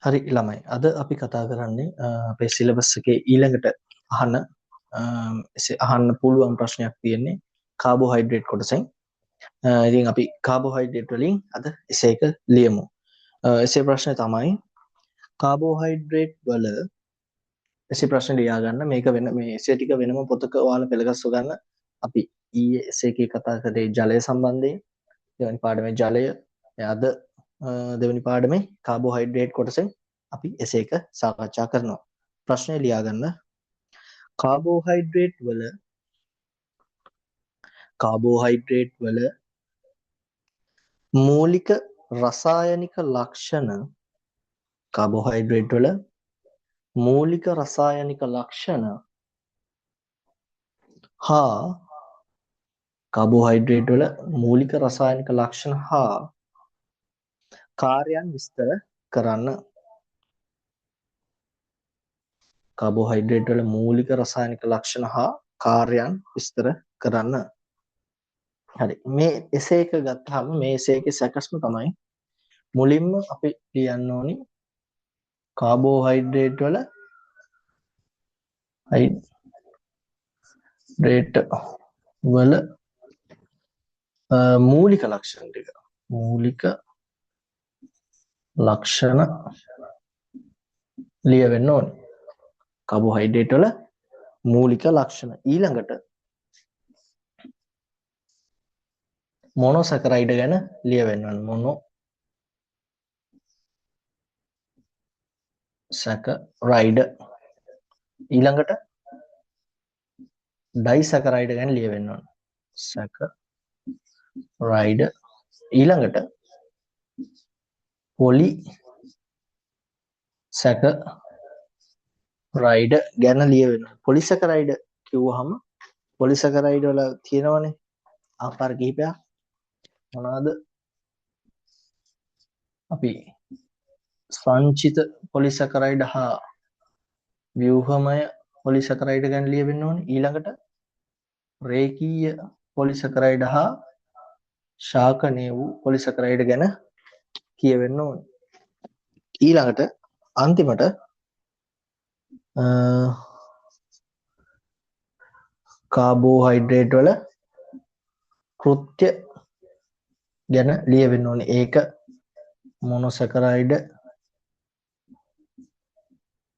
හරි ළමයි. අද අපි කතා කරන්නේ අපේ සිලබස් එකේ ඊළඟට අහන්න අහන්න පුළුවන් ප්‍රශ්නයක් තියෙන්නේ කාබෝහයිඩ්‍රේට් කොටසෙන්. ඉතින් අපි කාබෝහයිඩ්‍රේට් වලින් අද එසේ එක ලියමු. එසේ ප්‍රශ්නේ තමයි කාබෝහයිඩ්‍රේට් වල එසේ ප්‍රශ්න ලියා ගන්න. මේක වෙන මේ එසේ ටික වෙනම පොතක ඔයාලා පෙළගස්ව ගන්න. අපි ඊයේ එසේ එකේ කතා කරේ ජලය සම්බන්ධයෙන්. දෙවැනි පාඩමේ ජලය. අද දෙවැනි පාඩමේ කාබෝහයිඩ්‍රේට් කොටසෙන් අපි එසේ එක සාකච්ඡා කරනවා. ප්‍රශ්නය ලියා ගන්න. කාබෝහයිඩ්‍රේට් වල මූලික රසායනික ලක්ෂණ කාබෝහයිඩ්‍රේට් වල මූලික රසායනික ලක්ෂණ හා කාබෝහයිඩ්‍රේට් වල මූලික රසායනික ලක්ෂණ හා කාර්යයන් විස්තර කරන්න. කාබෝහයිඩ්‍රේට් වල මූලික රසායනික ලක්ෂණ හා කාර්යයන් විස්තර කරන්න. හරි, මේ එසේ එක ගත්තාම මේ එසේ එකේ සැකස්ම තමයි මුලින්ම අපි ලියන්න ඕනි කාබෝහයිඩ්‍රේට් වල මූලික ලක්ෂණ ටික. මූලික ලක්ෂණ ලියවෙන්න ඕනි. කාබෝහයිඩ්‍රේට් වල මූලික ලක්ෂණ. ඊළඟට මොනොසැකරයිඩ් ගැන ලියවෙන්න ඕනි. මොනොසැකරයිඩ්. ඊළඟට ඩයිසැකරයිඩ් ගැන ලියවෙන්න ඕනි. සැකරයිඩ්. ඊළඟට පොලි සැකරයිඩ් ගැන ලියවෙන්න. පොලිසැකරයිඩ් කිව්වහම පොලිසැකරයිඩ් වල තියෙනවනේ ආකාර කිහිපයක්. මොනවාද? අපි සංචිත පොලිසැකරයිඩ් හා ව්‍යුහමය පොලිසැකරයිඩ් ගැන ලියවෙන්න ඕනේ. ඊළඟට රේඛීය පොලිසැකරයිඩ් හා ශාකනීය වූ පොලිසැකරයිඩ් ගැන කියවෙන්න ඕනේ. ඊළඟට අන්තිමට කාබෝහයිඩ්‍රේට් වල කෘත්‍ය ගැන ලියවෙන්න ඕනේ. ඒක මොනොසැකරයිඩ්,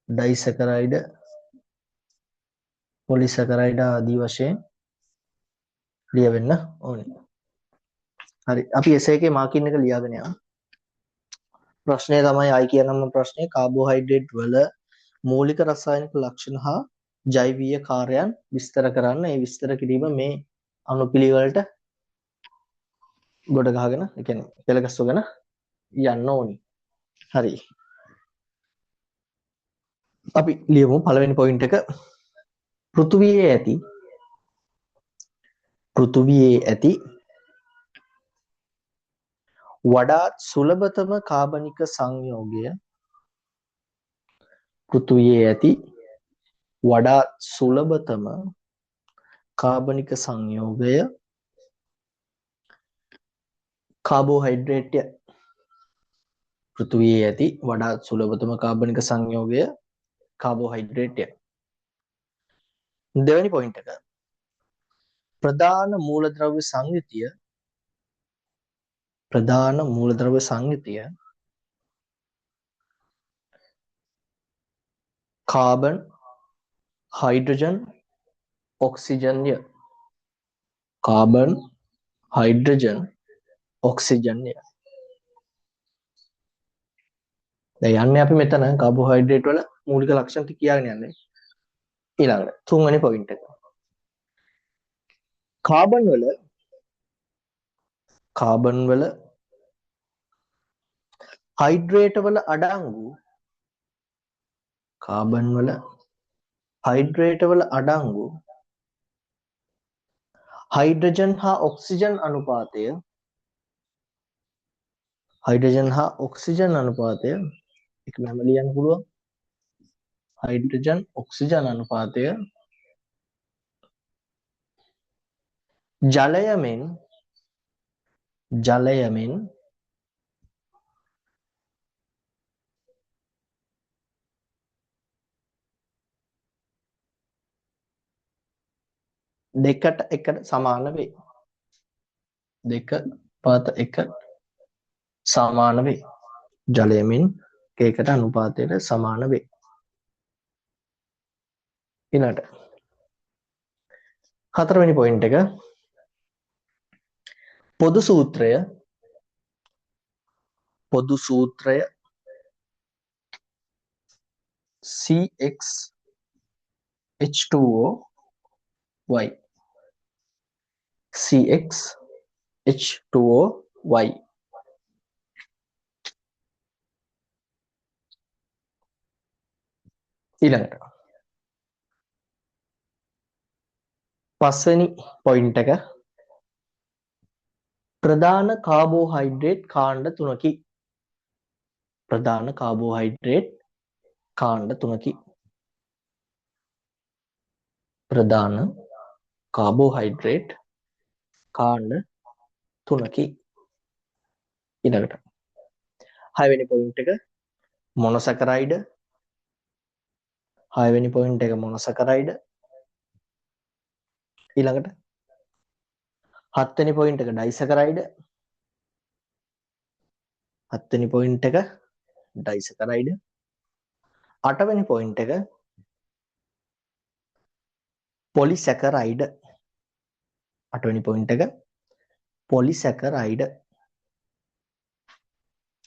ඩයිසැකරයිඩ්, පොලිසැකරයිඩ් ආදී වශයෙන් ලියවෙන්න ඕනේ. හරි, අපි එසේ එකේ මාකින් එක ලියාගෙන යමු. ප්‍රශ්නය තමයි ආයි කියනම ප්‍රශ්නේ කාබෝහයිඩ්‍රේට් වල මූලික රසායනික ලක්ෂණ හා ජෛවීය කාර්යයන් විස්තර කරන්න. ඒ විස්තර කිරීම මේ අනුපිළිවෙලට ගොඩ ගහගෙන, ඒ කියන්නේ පෙළගස්වගෙන යන්න ඕනි. හරි. අපි ලියමු පළවෙනි පොයින්ට් එක. පෘථුවියේ ඇති වඩාත් සුලභතම කාබනික සංයෝගය පෘථුවියේ ඇති වඩාත් සුලභතම කාබනික සංයෝගය කාබෝහයිඩ්‍රේට්ය. පෘථුවියේ ඇති වඩාත් සුලභතම කාබනික සංයෝගය කාබෝහයිඩ්‍රේට්ය. දෙවෙනි පොයින්ට් එක. ප්‍රධාන මූලද්‍රව්‍ය සංයුතිය කාබන්, හයිඩ්‍රජන්, ඔක්සිජන්ය. කාබන්, හයිඩ්‍රජන්, ඔක්සිජන්ය. දැන් යන්නේ අපි මෙතන කාබෝහයිඩ්‍රේට් වල මූලික ලක්ෂණ ටික කියාගෙන යන්නේ. ඊළඟට තුන්වෙනි පොයින්ට් එක. කාබන් වල හයිඩ්‍රේට් වල අඩංගු හයිඩ්‍රජන් හා ඔක්සිජන් අනුපාතය එක නම ලියන්න පුළුවන්. හයිඩ්‍රජන් ඔක්සිජන් අනුපාතය ජලය මෙන් දෙකට එකට සමාන වේ. දෙක පාත එක සමාන වේ. ජලයමින් ඒකට අනුපාතයට සමාන වේ. ඊළඟට හතරවෙනි පොයින්ට් එක පොදු සූත්‍රය CX H2O Y CX H2O Y ඊළඟට පස්වෙනි පොයින්ට් එක ප්‍රධාන කාබෝහයිඩ්‍රේට් කාණ්ඩ තුනකි. ප්‍රධාන කාබෝහයිඩ්‍රේට් කාණ්ඩ තුනකි. ප්‍රධාන කාබෝහයිඩ්‍රේට් කාණ්ඩ තුනකි. ඊළඟට හයවෙනි පොයින්ට් එක මොනොසැකරයිඩ්. හයවෙනි පොයින්ට් එක මොනොසැකරයිඩ්. ඊළඟට හත්වෙනි පොයින්ට් එක ඩයිසැකරයිඩ්. හත්වෙනි පොයින්ට් එක ඩයිසැකරයිඩ්. අටවෙනි පොයින්ට් එක පොලිසැකරයිඩ්. අටවෙනි පොයින්ට් එක පොලිසැකරයිඩ්.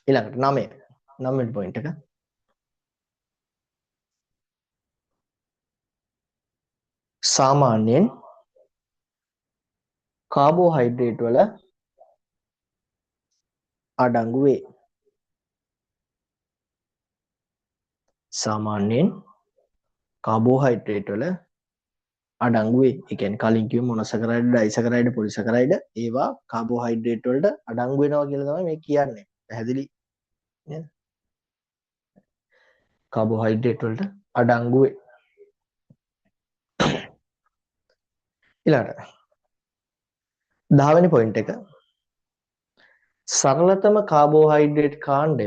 ඊළඟට 9 වෙනි පොයින්ට් එක සාමාන්‍යයෙන් කාබෝහයිඩ්‍රේට් වල අඩංගු වේ. සාමාන්‍යයෙන් කාබෝහයිඩ්‍රේට් වල අඩංගු වේ. ඒ කියන්නේ කලින් කිව්ව මොනොසැකරයිඩ්, ඩයිසැකරයිඩ්, පොලිසැකරයිඩ් ඒවා කාබෝහයිඩ්‍රේට් වලට අඩංගු වෙනවා කියලා තමයි මේ කියන්නේ. පැහැදිලි නේද? කාබෝහයිඩ්‍රේට් වලට අඩංගු වේ. ඊළඟට 10 වෙනි පොයින්ට් එක සරලතම කාබෝහයිඩ්‍රේට් කාණ්ඩය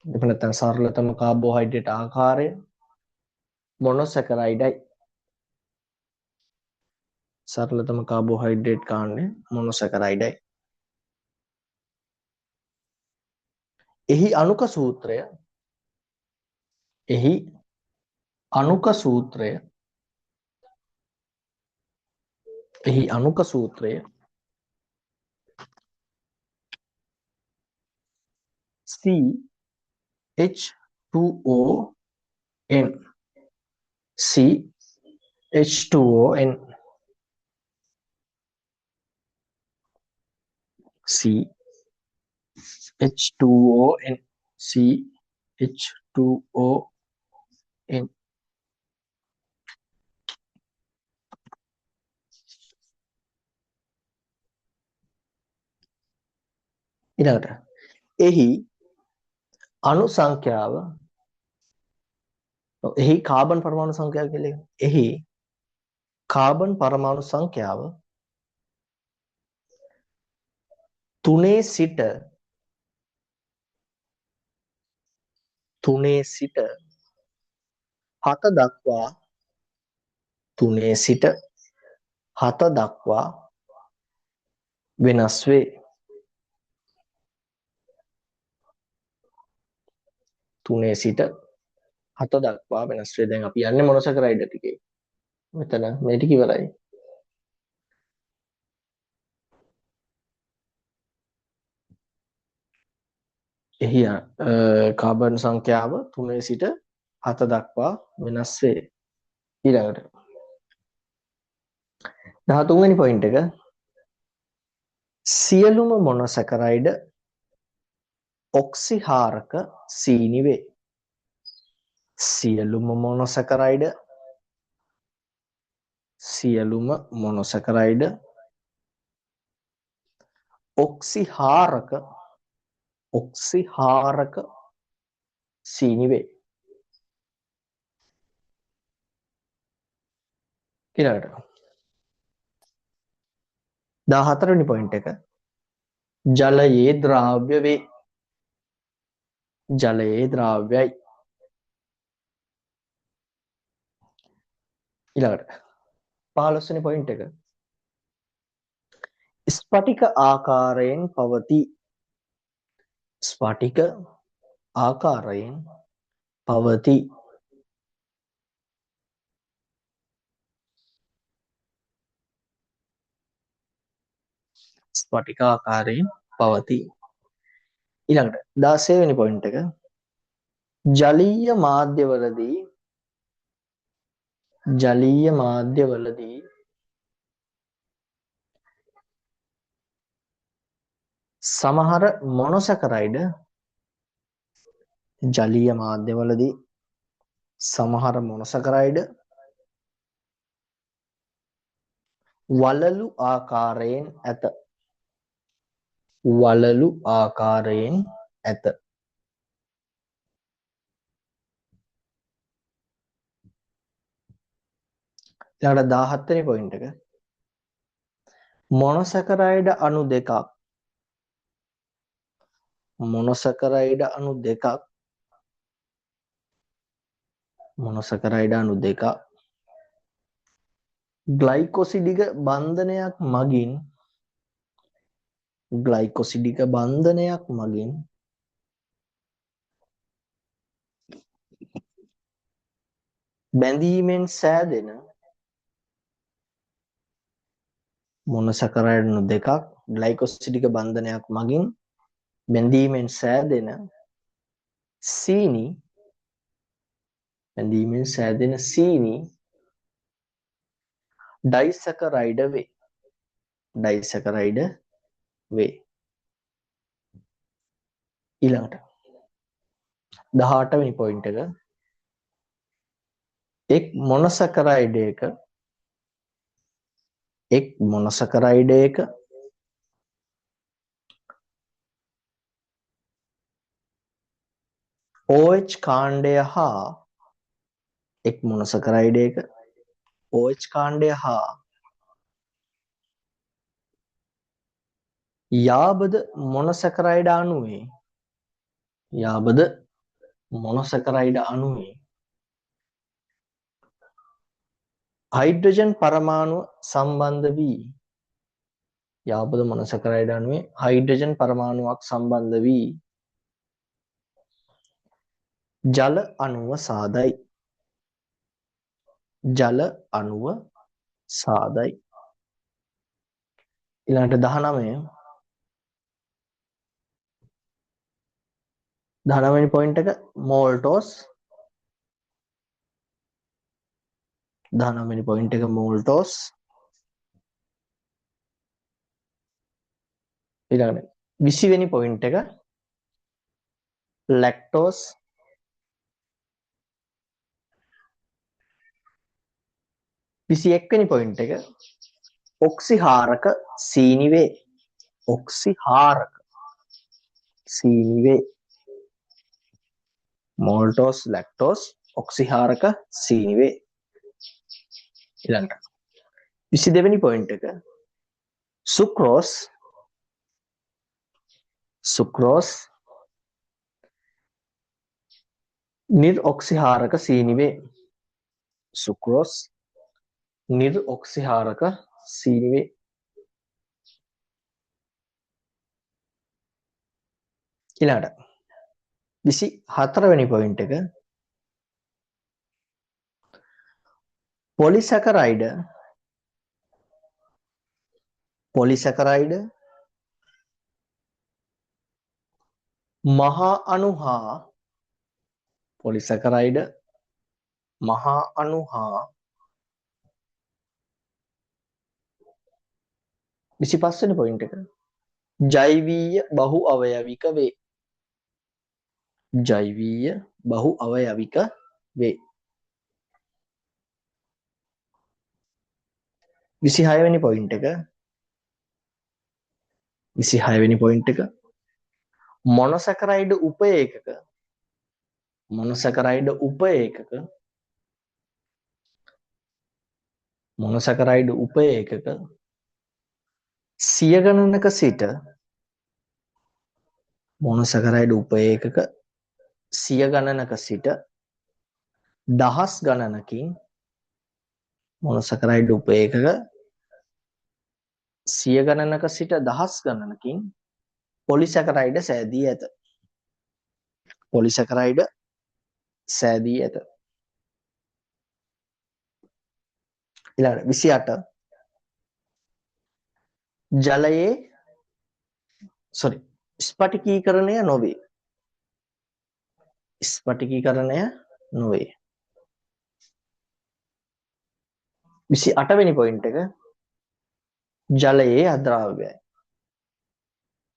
එහෙම නැත්නම් සරලතම කාබෝහයිඩ්‍රේට් ආකාරය මොනොසැකරයිඩයි. සරලතම කාබෝහයිඩ්‍රේට් කාණ්ඩය මොනොසැකරයිඩයි. එහි අණුක සූත්‍රය CH2ON CH2ON CH2ON CH2ON ඊළඟට එහි අණු සංඛ්‍යාව එහි කාබන් පරමාණු සංඛ්‍යාව කියලා එකයි. එහි කාබන් පරමාණු සංඛ්‍යාව 3 සිට 7 දක්වා 3 සිට 7 දක්වා වෙනස් වේ. 3 සිට 7 දක්වා වෙනස් වේ. දැන් අපි යන්නේ මොනොසැකරයිඩ් ටිකේ. මෙතන මේ ටික ඉවරයි. එහි කාබන් සංඛ්‍යාව 3 සිට 7 දක්වා වෙනස් වේ. ඊළඟට 13 වෙනි පොයින්ට් එක සියලුම මොනොසැකරයිඩ් ඔක්සිහාරක සීනි වේ. සියලුම මොනොසැකරයිඩ් ඔක්සිහාරක සීනි වේ. ඊළඟට 14 වෙනි පොයින්ට් එක ජලයේ ද්‍රාව්‍ය වේ. ජලයේ ද්‍රාව්‍යයි. ඊළඟට 15 වෙනි පොයින්ට් එක. ස්පටික ආකාරයෙන් පවතී. ස්පටික ආකාරයෙන් පවතී. ස්පටික ආකාරයෙන් පවතී. ඊළඟට 16 වෙනි පොයින්ට් එක. ජලීය මාධ්‍යවලදී සමහර මොනොසැකරයිඩ් ජලීය මාධ්‍යවලදී සමහර මොනොසැකරයිඩ් වලලු ආකාරයෙන් ඇත. වලලු ආකාරයෙන් ඇත. ඊළඟට 17 වෙනි පොයින්ට් එක. මොනොසැකරයිඩ් අණු දෙකක් මොනොසැකරයිඩ් අණු දෙකක් ග්ලයිකොසිඩික බන්ධනයක් මගින් බැඳීමෙන් සෑදෙන මොනොසැකරයිඩ් අණු දෙකක් ග්ලයිකොසිඩික බන්ධනයක් මගින් බැඳීමෙන් සෑදෙන සීනි ඩයිසැකරයිඩ් වේ. ඊළඟට 18 වෙනි පොයින්ට් එක. එක් මොනොසැකරයිඩයක OH කාණ්ඩය හා යාබද මොනොසැකරයිඩ් අණුවේ හයිඩ්‍රජන් පරමාණුව සම්බන්ධ වී ජල අණුව සාදයි. ඊළඟට 19 වෙනි පොයින්ට් එක. මෝල්ටෝස් 19 වෙනි පොයින්ට් එක. මෝල්ටෝස්. ඊළඟට 20 වෙනි පොයින්ට් එක. ලැක්ටෝස් 21 වෙනි පොයින්ට් එක. ඔක්සිහාරක සීනි වේ. මෝල්ටෝස් ලැක්ටෝස් ඔක්සිහාරක සීනි වේ. ඊළඟට 22 වෙනි පොයින්ට් එක. සුක්‍රෝස් නිර්ඔක්සිහාරක සීනි වේ. ඊළඟට 24 වෙනි පොයින්ට් එක. පොලිසැකරයිඩ් මහා අණු හා 25 වෙනි පොයින්ට් එක. ජෛවීය බහු අවයවික වේ. 26 වෙනි පොයින්ට් එක. මොනොසැකරයිඩ් උපේකක සිය ගණනක සිට සිය ගණනක සිට දහස් ගණනකින් මොනොසැකරයිඩ් උපේකක සිය ගණනක සිට දහස් ගණනකින් පොලිසැකරයිඩ සෑදී ඇත. පොලිසැකරයිඩ සෑදී ඇත. ඊළඟට 28 ජලයේ ස්පටිකීකරණය නොවේ. ස්පටිකීකරණය නොවේ. 28 වෙනි පොයින්ට් එක ජලයේ අද්‍රාව්‍යයි.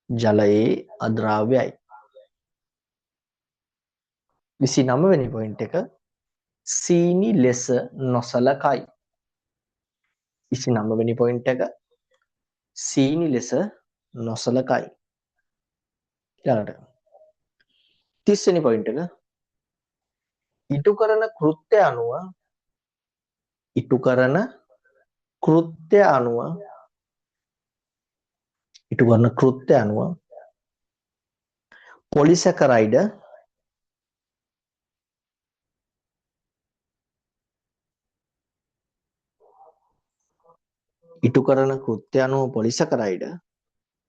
ජලයේ අද්‍රාව්‍යයි. 29 වෙනි පොයින්ට් එක සීනි ලෙස නොසලකයි. 29 වෙනි පොයින්ට් එක සීනි ලෙස නොසලකයි. ඊළඟට 30 වෙනි පොයින්ට් එක ඉටු කරන කෘත්‍ය අනුව පොලිසැකරයිඩ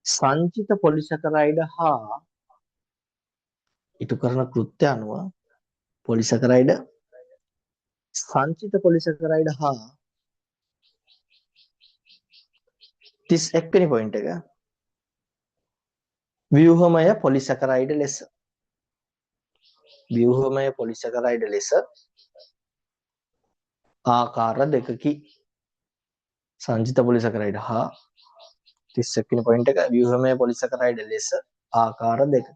සංචිත පොලිසැකරයිඩ හා සංචිත පොලිසැකරයිඩ හා 31 වෙනි පොයින්ට් එක ව්‍යුහමය පොලිසැකරයිඩ ලෙස ආකාර දෙකකි. සංචිත පොලිසැකරයිඩ හා 31 වෙනි පොයින්ට් එක ව්‍යුහමය පොලිසැකරයිඩ ලෙස ආකාර දෙක.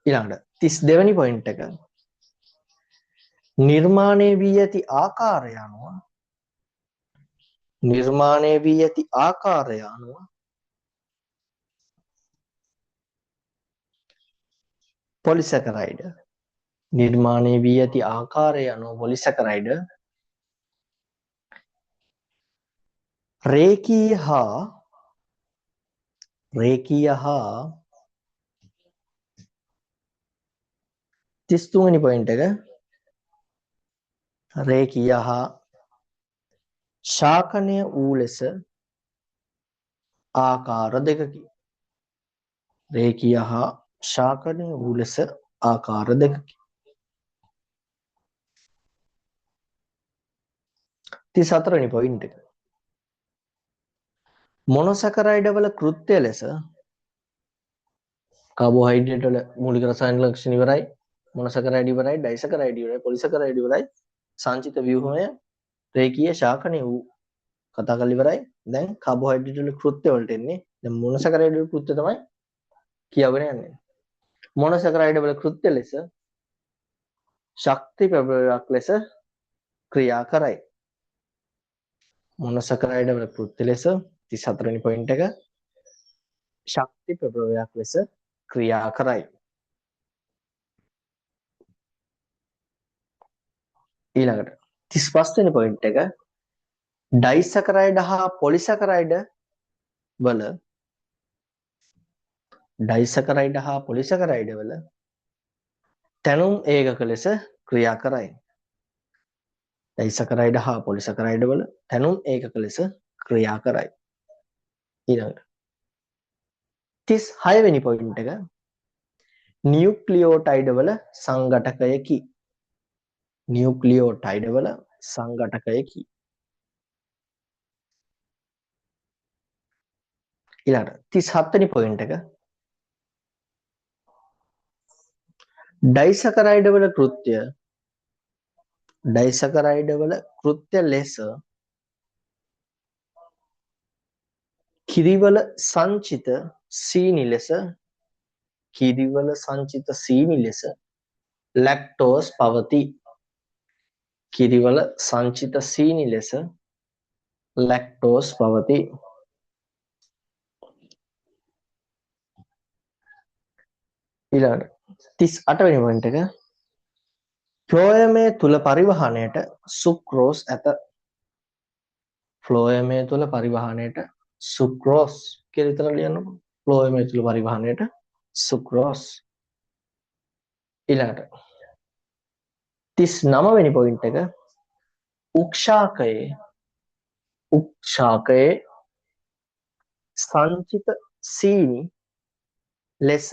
ඊළඟට 32 වෙනි පොයින්ට් එක නිර්මාණය වී ඇති ආකාරය අනුව පොලිසැකරයිඩ රේඛීය හා 33 වෙනි පොයින්ට් එක රේඛීය හා ශාකනය වූ ලෙස ආකාර දෙකකි. රේඛීය හා ශාකනය වූ ලෙස ආකාර දෙකකි. 34 වෙනි පොයින්ට් එක මොනොසැකරයිඩ වල කෘත්‍ය ලෙස කාබෝහයිඩ්‍රේට් වල මූලික රසායනික ලක්ෂණ ඉවරයි. මොනොසැකරයිඩ් ඉවරයි. ඩයිසැකරයිඩ් ඉවරයි. පොලිසැකරයිඩ් ඉවරයි. සංචිත ව්‍යුහමය රේඛීය ශාකනය වූ කතා කරලා ඉවරයි. දැන් කාබෝහයිඩ්‍රේට් වල කෘත්‍ය වලට එන්නේ. දැන් මොනොසැකරයිඩ් වල කෘත්‍ය තමයි කියවගෙන යන්නේ. මොනොසැකරයිඩ් වල කෘත්‍ය ලෙස ශක්ති ප්‍රභවයක් ලෙස ක්‍රියා කරයි. මොනොසැකරයිඩ් වල කෘත්‍ය ලෙස 34 වෙනි පොයින්ට් එක ශක්ති ප්‍රභවයක් ලෙස ක්‍රියා කරයි. ඊළඟට 35 වෙනි පොයින්ට් එක ඩයිසැකරයිඩ් හා පොලිසැකරයිඩ් වල තැනුම් ඒකක ලෙස ක්‍රියා කරයි. ඩයිසැකරයිඩ් හා පොලිසැකරයිඩ් වල තැනුම් ඒකක ලෙස ක්‍රියා කරයි. ඊළඟට 36 වෙනි පොයින්ට් එක නියුක්ලියෝටයිඩ් වල සංඝටකයකි. ඊළඟට 37 වෙනි පොයින්ට් එක ඩයිසැකරයිඩ් වල කෘත්‍ය ලෙස කිරිවල සංචිත සීනි ලෙස ලැක්ටෝස් පවතී. කිරිවල සංචිත සීනි ලෙස ලැක්ටෝස් පවතී. ඊළඟට 38 වෙනි පොයින්ට් එක ෆ්ලෝයමේ තුල පරිවහණයට සුක්‍රෝස් ඇත. ෆ්ලෝයමේ තුල පරිවහණයට සුක්‍රෝස් කියලා විතර ලියන්නකො. ෆ්ලෝයම ඇතුළු පරිවහනයට සුක්‍රෝස්. ඊළඟට 39 වෙනි පොයින්ට් එක උක්ෂාකයේ සංචිත සීනි ලෙස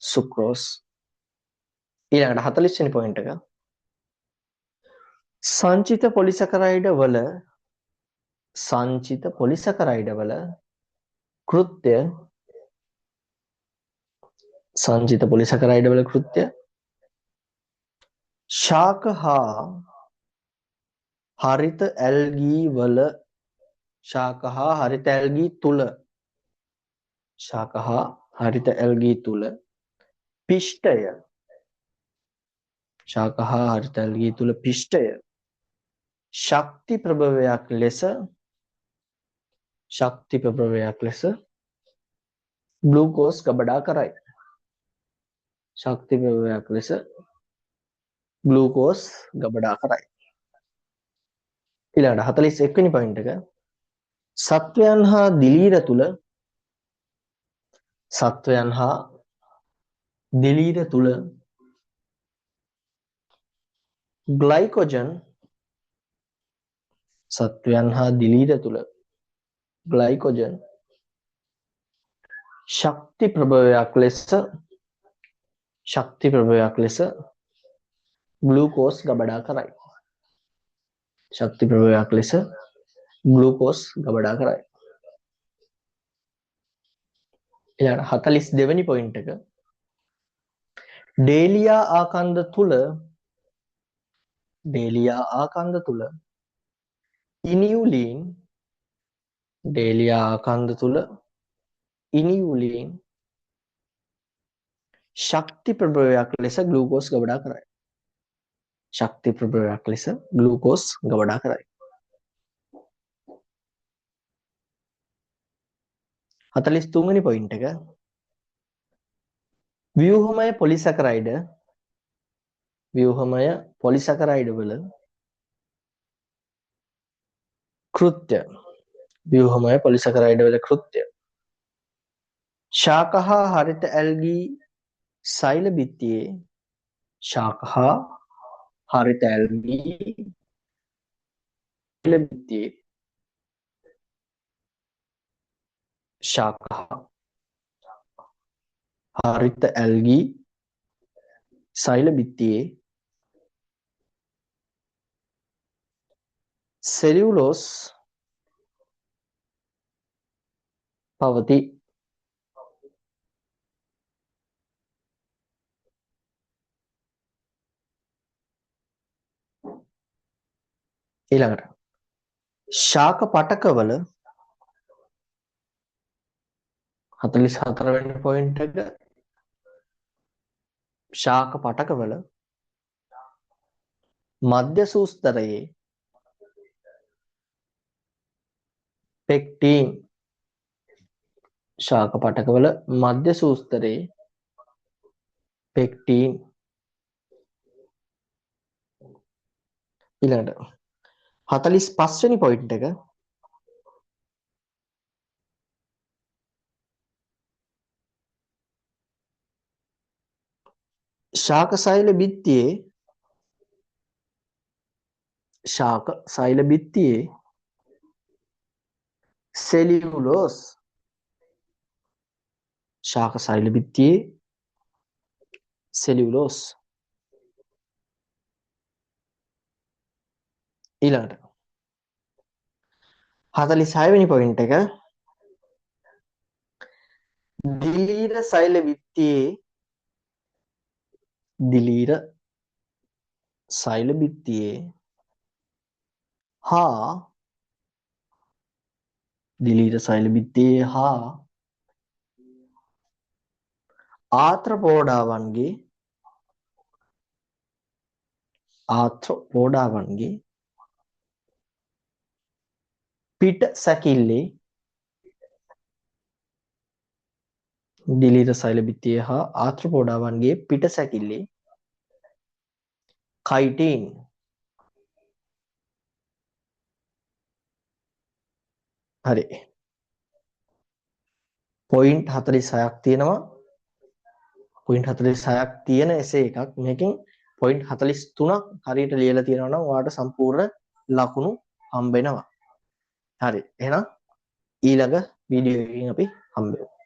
සුක්‍රෝස් ඊළඟට 40 වෙනි පොයින්ට් එක සංචිත පොලිසැකරයිඩ වල කෘත්‍ය ශාක හා හරිත ඇල්ගී තුල පිෂ්ඨය ශක්ති ප්‍රභවයක් ලෙස ග්ලූකෝස් ගබඩා කරයි. ඊළඟට 41 වෙනි පොයින්ට් එක සත්වයන් හා දිලීර තුල ග්ලයිකෝජන් ශක්ති ප්‍රභවයක් ලෙස ග්ලූකෝස් ගබඩා කරයි. ඊළඟ 42 වෙනි පොයින්ට් එක ඩේලියා ආකන්ද තුල ඉනියුලින් ශක්ති ප්‍රභවයක් ලෙස ග්ලූකෝස් ගබඩා කරයි. 43 වෙනි පොයින්ට් එක ව්‍යුහමය පොලිසැකරයිඩ වල කෘත්‍ය ශාක හා හරිත ඇල්ගී සෛල බිත්තියේ සෙලියුලෝස් පවතී. ඊළඟට ශාක පටකවල 44 වෙනි පොයින්ට් එක ශාක පටකවල මධ්‍ය සූස්තරයේ පෙක්ටින් ඊළඟට 45 වෙනි පොයින්ට් එක ශාක සෛල බිත්තියේ සෙලියුලෝස් ඊළඟට 46 වෙනි පොයින්ට් එක දිලීර සෛල බිත්තියේ හා ආත්‍රපෝඩාවන්ගේ පිට සැකිල්ලේ chitin. හරි. point 46ක් තියෙනවා. point 46ක් තියෙන essay එකක්. මේකෙන් point 43ක් හරියට ලියලා තියෙනවා නම් ඔයාලට සම්පූර්ණ ලකුණු හම්බ වෙනවා. හරි. එහෙනම් ඊළඟ වීඩියෝ එකකින් අපි හම්බ වෙමු.